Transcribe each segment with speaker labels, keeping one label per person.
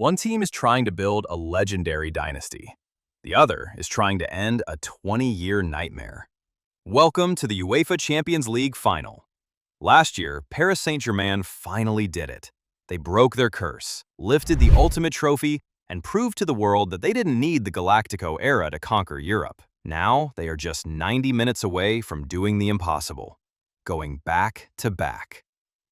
Speaker 1: One team is trying to build a legendary dynasty. The other is trying to end a 20-year nightmare. Welcome to the UEFA Champions League final. Last year, Paris Saint-Germain finally did it. They broke their curse, lifted the ultimate trophy, and proved to the world that they didn't need the Galactico era to conquer Europe. Now, they are just 90 minutes away from doing the impossible, going back to back.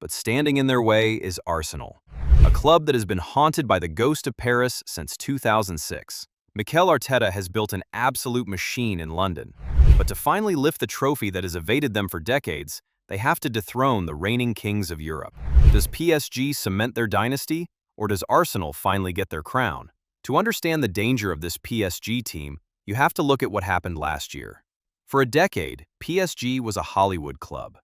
Speaker 1: But standing in their way is Arsenal, a club that has been haunted by the ghost of Paris since 2006. Mikel Arteta has built an absolute machine in London, but to finally lift the trophy that has evaded them for decades, they have to dethrone the reigning kings of Europe. Does PSG cement their dynasty, or does Arsenal finally get their crown? To understand the danger of this PSG team, you have to look at what happened last year. For a decade, PSG was a Hollywood club.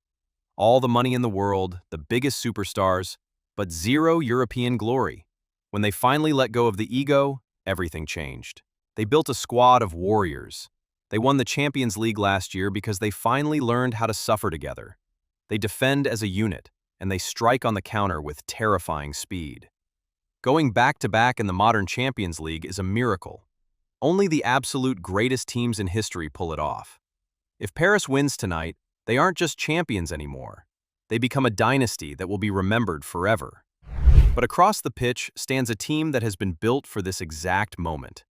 Speaker 1: All the money in the world, the biggest superstars, but zero European glory. When they finally let go of the ego, everything changed. They built a squad of warriors. They won the Champions League last year because they finally learned how to suffer together. They defend as a unit, and they strike on the counter with terrifying speed. Going back-to-back in the modern Champions League is a miracle. Only the absolute greatest teams in history pull it off. If Paris wins tonight, they aren't just champions anymore. They become a dynasty that will be remembered forever. But across the pitch stands a team that has been built for this exact moment.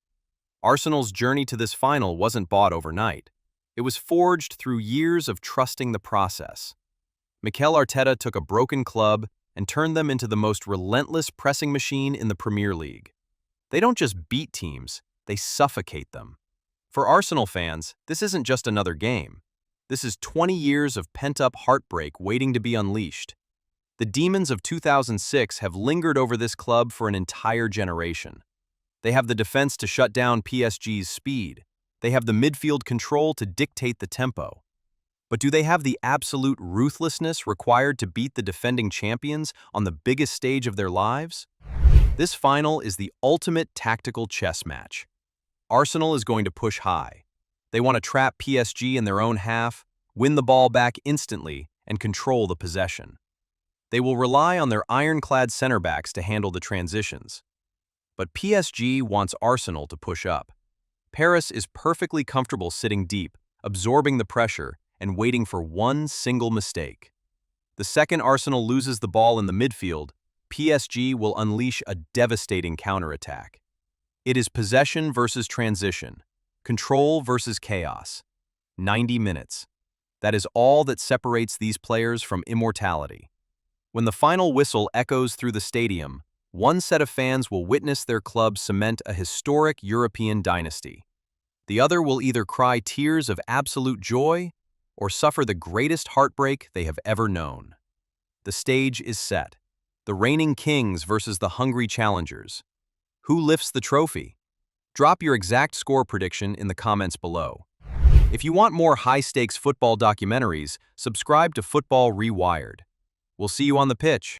Speaker 1: Arsenal's journey to this final wasn't bought overnight. It was forged through years of trusting the process. Mikel Arteta took a broken club and turned them into the most relentless pressing machine in the Premier League. They don't just beat teams, they suffocate them. For Arsenal fans, this isn't just another game. This is 20 years of pent-up heartbreak waiting to be unleashed. The demons of 2006 have lingered over this club for an entire generation. They have the defense to shut down PSG's speed. They have the midfield control to dictate the tempo. But do they have the absolute ruthlessness required to beat the defending champions on the biggest stage of their lives? This final is the ultimate tactical chess match. Arsenal is going to push high. They want to trap PSG in their own half, win the ball back instantly, and control the possession. They will rely on their ironclad center backs to handle the transitions. But PSG wants Arsenal to push up. Paris is perfectly comfortable sitting deep, absorbing the pressure, and waiting for one single mistake. The second Arsenal loses the ball in the midfield, PSG will unleash a devastating counterattack. It is possession versus transition. Control versus chaos. 90 minutes. That is all that separates these players from immortality. When the final whistle echoes through the stadium, one set of fans will witness their club cement a historic European dynasty. The other will either cry tears of absolute joy or suffer the greatest heartbreak they have ever known. The stage is set. The reigning kings versus the hungry challengers. Who lifts the trophy? Drop your exact score prediction in the comments below. If you want more high-stakes football documentaries, subscribe to Football Rewired. We'll see you on the pitch.